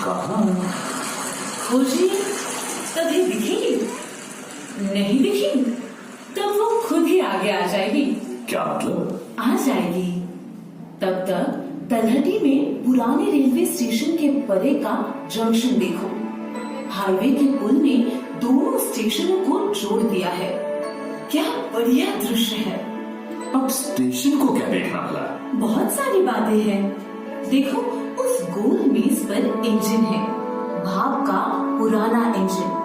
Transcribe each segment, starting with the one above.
कहाँ? खोजी, कभी दिखेगी? नहीं दिखी तब वो खुद ही आगे आ जाएगी। क्या मतलब? आ जाएगी। तब तक तलहटी में पुराने रेलवे स्टेशन के परे का जंक्शन देखो। हाईवे के पुल ने दोनों स्टेशनों को जोड़ दिया है। क्या बढ़िया दृश्य है। अब स्टेशन को क्या देखना भला? बहुत सारी बातें हैं। देखो, उस गोल मेज पर इंजन है, भाप का पुराना इंजन।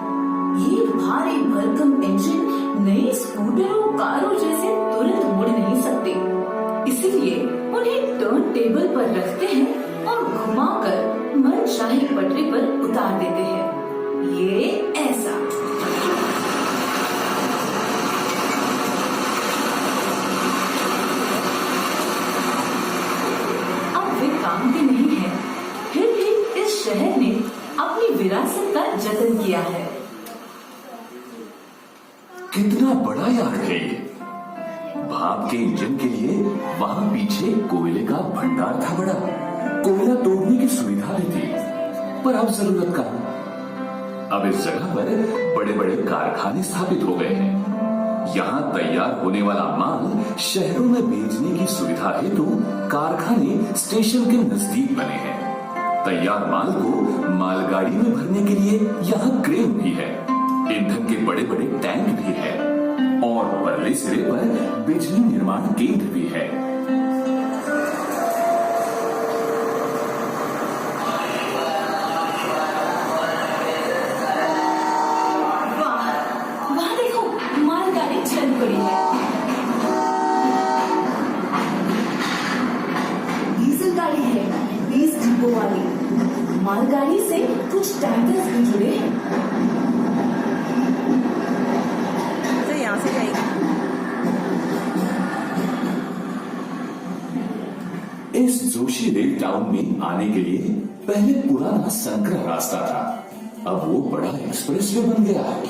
ये भारी भरकम इंजन नई स्कूटरों कारों जैसे तुरंत मुड़ नहीं सकते, इसीलिए उन्हें टर्न टेबल पर रखते हैं और घुमाकर मनचाही पटरी पर उतार देते हैं। ये ऐसा। अब वे काम भी नहीं है, फिर भी इस शहर ने अपनी विरासत का जतन किया है। कितना बड़ा यार्ड है ये। भाप के इंजन के लिए वहाँ पीछे कोयले का भंडार था बड़ा। कोयला तोड़ने की सुविधा भी थी, पर अब जरूरत कहाँ। अब इस जगह पर बड़े बड़े कारखाने स्थापित हो गए हैं। यहाँ तैयार होने वाला माल शहरों में भेजने की सुविधा हेतु कारखाने स्टेशन के नजदीक बने हैं। तैयार माल को मालगाड़ी में भरने के लिए यहाँ क्रेन भी है। ईंधन के बड़े बड़े टैंक भी है और परले सिरे पर बिजली निर्माण केंद्र भी है। वहाँ देखो, मालगाड़ी चल पड़ी है। डीजल गाड़ी है, 20 डिब्बों वाली। मालगाड़ी से कुछ टैंकर्स भी जुड़े हैं। तो यहाँ से जाएगी। इस जोशी रेल टाउन में आने के लिए पहले पुराना संकरा रास्ता था, अब वो बड़ा एक्सप्रेस वे बन गया है।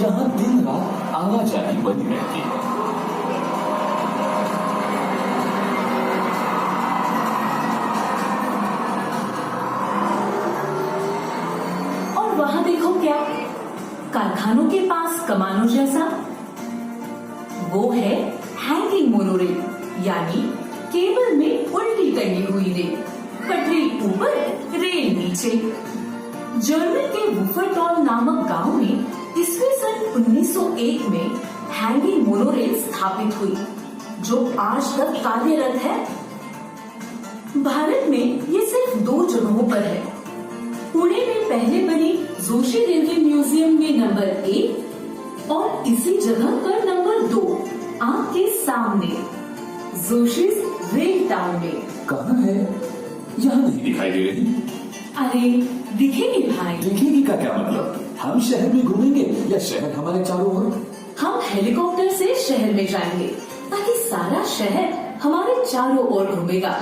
यहाँ दिन रात आवाजाही बनी रहती है। और वहाँ देखो, क्या कारखानों के पास कमानों जैसा? वो है हैंगिंग मोनोरेल, यानी केबल में उल्टी टंगी हुई रेल। पटरी ऊपर, रेल नीचे। जर्मन के वुफरटॉल नामक गांव में ईस्वी सन 1901 में हैंगिंग मोनोरेल स्थापित हुई, जो आज तक कार्यरत है। भारत में ये सिर्फ 2 जगहों पर है। पुणे में पहले बनी जोशी रेलवे म्यूजियम में नंबर 1 और इसी जगह पर नंबर 2 आपके सामने जोशी रेल टाउन में। कहाँ है? यहाँ नहीं दिखाई दे रही। अरे दिखेगी भाई। दिखेगी का क्या मतलब? हम शहर में घूमेंगे या शहर हमारे चारों ओर? हम हेलीकॉप्टर से शहर में जाएंगे ताकि सारा शहर हमारे चारों ओर घूमेगा।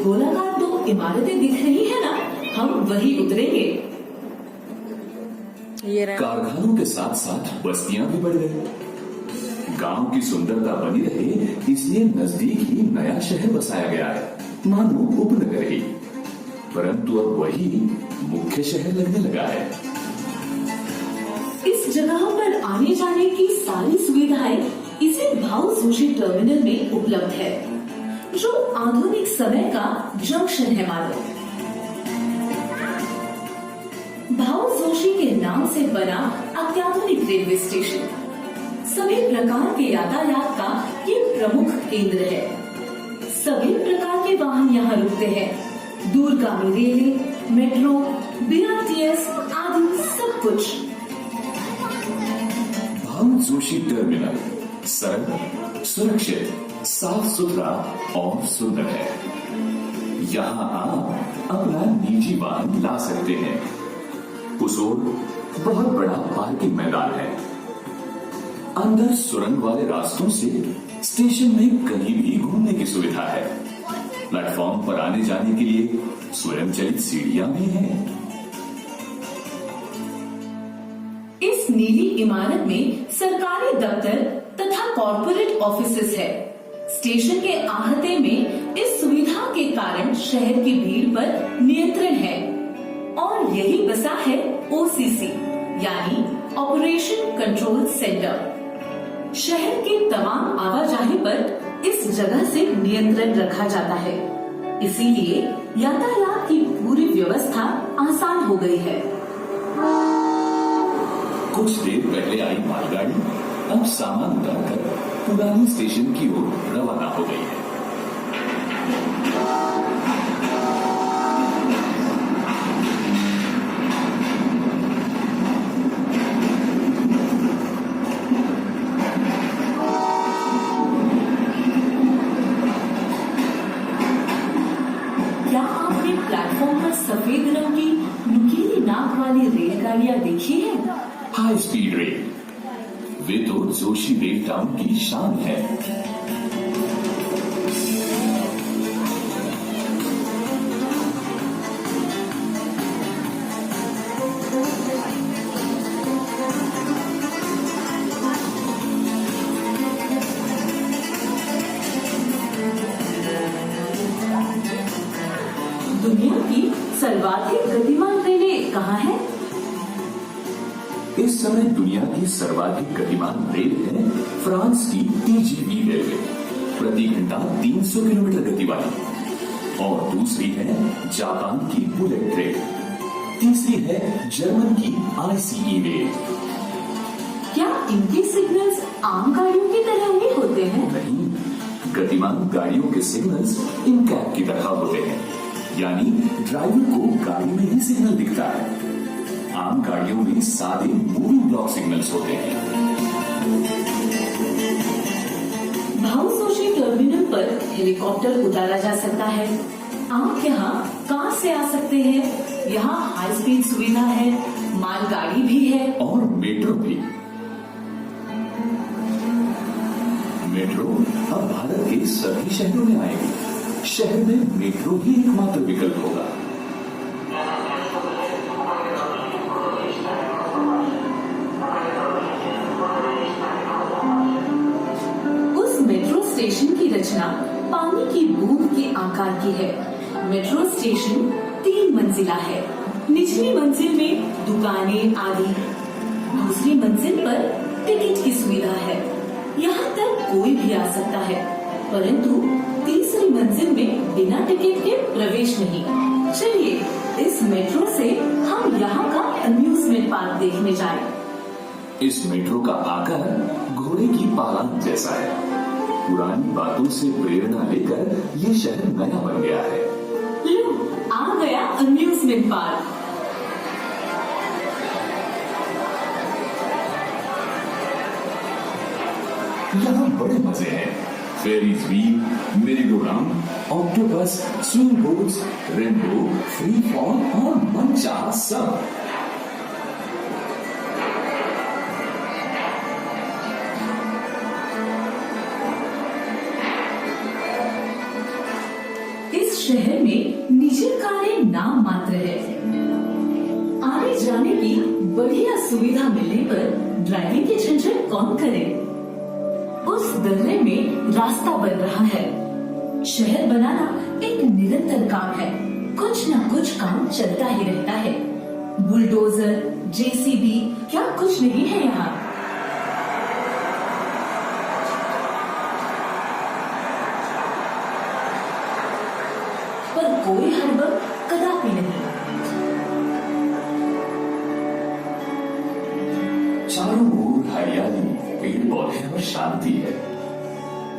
गोलाकार 2 इमारतें दिख रही है ना, हम वही उतरेंगे। कारखानों के साथ साथ बस्तियां भी बढ़ गई। गांव की सुंदरता बनी रहे इसलिए नजदीक ही नया शहर बसाया गया है, मानो उपनगर ही। परंतु अब वही मुख्य शहर लगने लगा है। इस जगह पर आने जाने की सारी सुविधाएं इसी भाऊ जोशी टर्मिनल में उपलब्ध है, जो आधुनिक समय का जंक्शन है मानो। भाऊ जोशी के नाम से बना अत्याधुनिक रेलवे स्टेशन सभी प्रकार के यातायात का ये प्रमुख केंद्र है। सभी प्रकार के वाहन यहाँ रुकते हैं। दूरगामी रेलें, मेट्रो, BRTS आदि सब कुछ। भाऊ जोशी टर्मिनल सरल, सुरक्षित, साफ सुथरा और सुंदर है। यहाँ आप अपना निजी वाहन ला सकते हैं। उस ओर बहुत बड़ा पार्किंग मैदान है। अंदर सुरंग वाले रास्तों से स्टेशन में कहीं भी घूमने की सुविधा है। प्लेटफॉर्म पर आने जाने के लिए स्वयंचलित सीढ़ियां भी हैं। इस नीली इमारत में सरकारी दफ्तर तथा कॉर्पोरेट ऑफिसेस है। स्टेशन के अहाते में इस सुविधा के कारण शहर की भीड़ पर नियंत्रण है और यही बसा है ओसीसी यानी ऑपरेशन कंट्रोल सेंटर। शहर के तमाम आवाजाही पर इस जगह से नियंत्रण रखा जाता है, इसीलिए यातायात की पूरी व्यवस्था आसान हो गई है। कुछ देर पहले आई मालगाड़ी अब सामान उतारकर पुरानी स्टेशन की ओर रवाना हो गई है। क्या आपने प्लेटफॉर्म पर सफेद रंग की नुकीली नाक वाली रेलगाड़ियां देखी है? हाई स्पीड रेल, वे तो जोशी रेल टाउन की शान है। दुनिया की सर्वाधिक गतिमान रेलें कहाँ है? इस समय दुनिया की सर्वाधिक गतिमान रेल है फ्रांस की टीजीवी रेलवे, प्रति घंटा 300 किलोमीटर गति वाली। और दूसरी है जापान की बुलेट ट्रेन, तीसरी है जर्मन की आईसीई रेल। क्या इनके सिग्नल्स आम गाड़ियों की तरह ही होते हैं? नहीं, गतिमान गाड़ियों के सिग्नल्स इन कैब की तरह होते हैं, यानी ड्राइवर को गाड़ी में ही सिग्नल दिखता है। आम गाड़ियों में सादे मूविंग ब्लॉक सिग्नल्स होते हैं। भाऊसोशी टर्मिनल पर हेलीकॉप्टर उतारा जा सकता है। आप यहाँ कार से आ सकते हैं। यहाँ हाई स्पीड सुविधा है, मालगाड़ी भी है और मेट्रो भी। मेट्रो अब भारत के सभी शहरों में आएगी। शहर में मेट्रो ही एकमात्र विकल्प होगा। स्टेशन की रचना पानी की बूंद के आकार की है। मेट्रो स्टेशन 3 मंजिला है। निचली मंजिल में दुकानें आदि, दूसरी मंजिल पर टिकट की सुविधा है। यहाँ तक कोई भी आ सकता है, परंतु तीसरी मंजिल में बिना टिकट के प्रवेश नहीं। चलिए इस मेट्रो से हम यहाँ का अम्यूजमेंट पार्क देखने जाएं। इस मेट्रो का आकार घोड़े की पालांग जैसा है। पुरानी बातों से प्रेरणा लेकर ये शहर नया बन गया है। लो, आ गया अम्यूजमेंट पार्क। यहाँ बड़े मजे हैं। Ferris wheel, merry go round, octopus, swing boats, rainbow, free fall और मनचाहा सब। शहर में निजी कारें नाम मात्र है। आने जाने की बढ़िया सुविधा मिलने पर ड्राइविंग की झंझट कौन करे? उस दर्रे में रास्ता बन रहा है। शहर बनाना एक निरंतर काम है। कुछ न कुछ काम चलता ही रहता है। बुलडोजर, जेसीबी, क्या कुछ नहीं है यहाँ। पर कोई हड़बड़ कदापि नहीं। चारों ओर हरियाली, पेड़ पौधे और शांति है।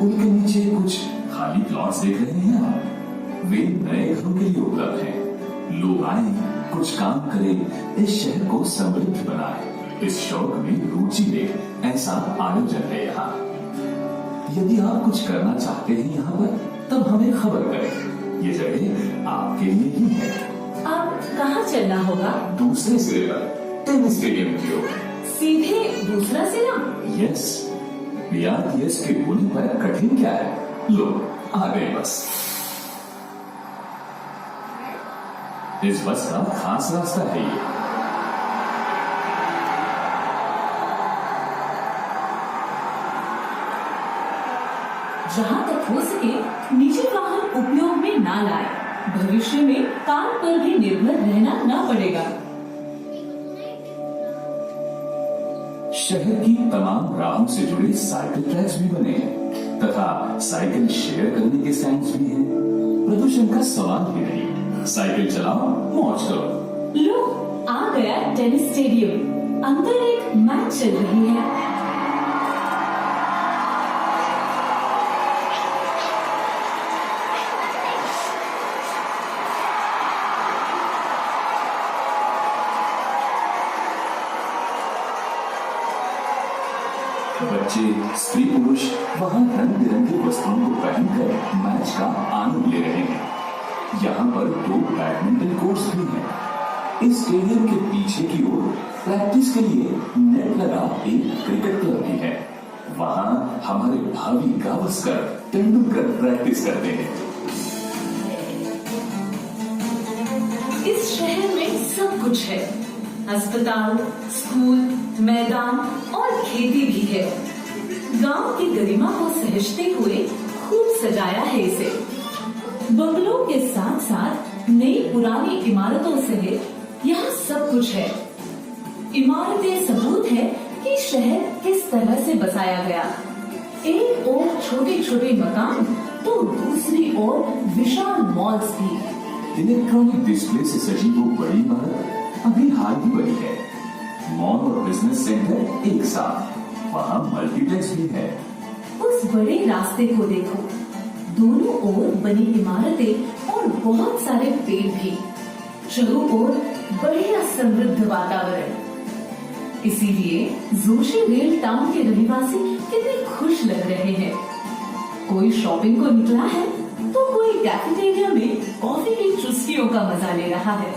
उनके नीचे कुछ खाली प्लॉट्स देख रहे हैं आप? वे नए घरों के लिए उपलब्ध हैं। लोग आए, कुछ काम करें, इस शहर को समृद्ध बनाए, इस शौक में रुचि ले, ऐसा आयोजन है यहाँ। यदि आप कुछ करना चाहते हैं यहाँ पर, तब हमें खबर करें। ये जगह आपके लिए ही है। अब कहाँ चलना होगा? दूसरे सिरे पर टेनिस स्टेडियम की ओर। सीधे दूसरा सिरा। यस, बीआरटीएस के होने पर कठिन क्या है, लो आ गए बस। इस बस का खास रास्ता है ये। जहाँ तक हो सके निजी वाहन उपयोग में ना लाए। भविष्य में कार पर भी निर्भर रहना ना पड़ेगा। शहर की तमाम राहों से जुड़े साइकिल ट्रैक्स भी बने हैं तथा साइकिल शेयर करने के स्टैंड्स भी हैं। प्रदूषण का सवाल ही नहीं, साइकिल चलाओ, मौज करो। लो आ गया टेनिस स्टेडियम। अंदर एक मैच चल रही है। बच्चे, स्त्री पुरुष वहां रंग बिरंगे वस्त्रों को पहनकर मैच का आनंद ले रहे हैं। यहाँ पर 2 बैडमिंटन कोर्ट्स भी हैं। इस स्टेडियम के पीछे की ओर प्रैक्टिस के लिए नेट लगा एक क्रिकेट क्लब भी है। वहाँ हमारे भावी गावस्कर तेंदुलकर प्रैक्टिस करते हैं। इस शहर में सब कुछ है। अस्पताल, स्कूल, मैदान और खेती भी है। गांव की गरिमा को सहेजते हुए खूब सजाया है इसे। बंगलों के साथ साथ नई पुरानी इमारतों सहित यहाँ सब कुछ है। इमारतें सबूत है कि शहर किस तरह से बसाया गया। एक ओर छोटे छोटे मकान तो दूसरी ओर विशाल मॉल्स भी। इलेक्ट्रॉनिक डिस्प्ले से सजी वो बड़ी इमारत अभी हाल ही बनी है। मॉल और बिजनेस सेंटर एक साथ, वहाँ मल्टीप्लेक्स भी है। उस बड़े रास्ते को देखो, दोनों ओर बनी इमारतें और बहुत सारे पेड़ भी। चारों ओर बढ़िया समृद्ध वातावरण। इसीलिए जोशी रेल टाउन के रहवासी कितने खुश लग रहे हैं। कोई शॉपिंग को निकला है तो कोई कैफेटेरिया में कॉफी की चुस्कियों का मजा ले रहा है,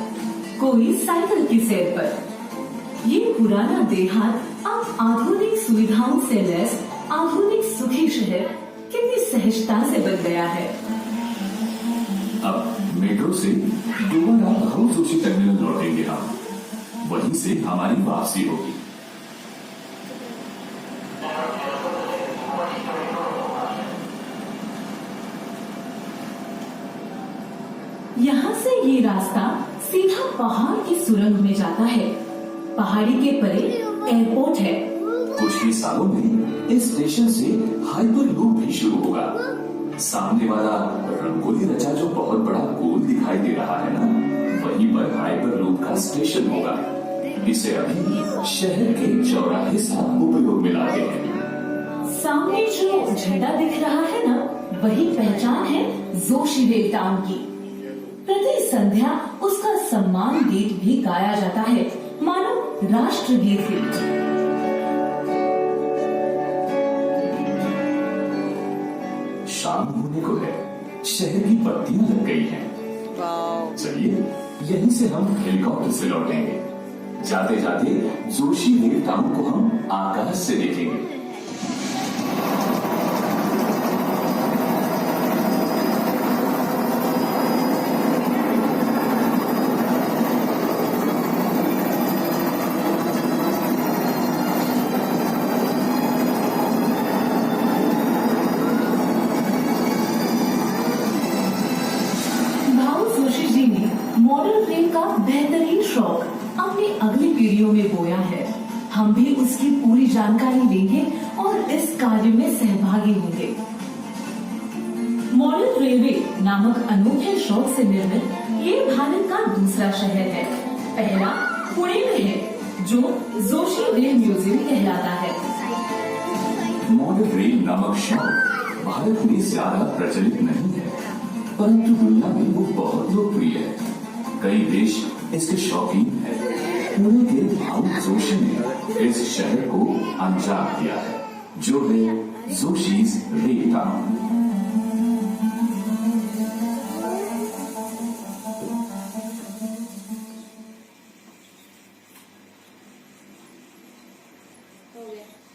कोई साइकिल की सैर पर। ये पुराना देहात अब आधुनिक सुविधाओं से लैस आधुनिक सुखी शहर कितनी सहजता से बन गया है। अब मेट्रो से दोबारा भाऊ जोशी टर्मिनल लौटेंगे हम, वहीं से हमारी वापसी होगी। यहाँ से ये रास्ता सीधा पहाड़ की सुरंग में जाता है। पहाड़ी के परे एयरपोर्ट है। कुछ ही सालों में इस स्टेशन से हाइपर लूप भी शुरू होगा। सामने वाला रंगोली रचा जो बहुत बड़ा गोल दिखाई दे रहा है ना, वहीं पर हाइपर लूप का स्टेशन होगा। इसे अभी शहर के चौराहे सा उपयोग में लाते हैं। सामने जो झंडा दिख रहा है ना, वही पहचान है जोशी रेल टाउन की। प्रति संध्या उसका सम्मान गीत भी गाया जाता है, मानो राष्ट्रगीत भी। शाम होने को है, शहर की बत्तियां लग गई हैं। चलिए यहीं से हम हेलीकॉप्टर से लौटेंगे। जाते जाते जोशी रेल टाउन को हम आकाश से देखेंगे। मॉडल ट्रेन का बेहतरीन शौक अपनी अगली पीढ़ियों में बोया है। हम भी उसकी पूरी जानकारी लेंगे और इस कार्य में सहभागी होंगे। मॉडल रेलवे नामक अनोखे शौक से निर्मित ये भारत का दूसरा शहर है। पहला पुणे में है, जो जोशी रेल म्यूजियम कहलाता है। मॉडल रेल नामक शौक भारत में ज्यादा प्रचलित नहीं है, परंतु दुनिया में वो बहुत लोकप्रिय है। कई देश इसके शौकीन हैं। पुणे के भाऊ जोशी ने इस शहर को अंजाम दिया है, जो है जोशीज रेल टाउन। हो गया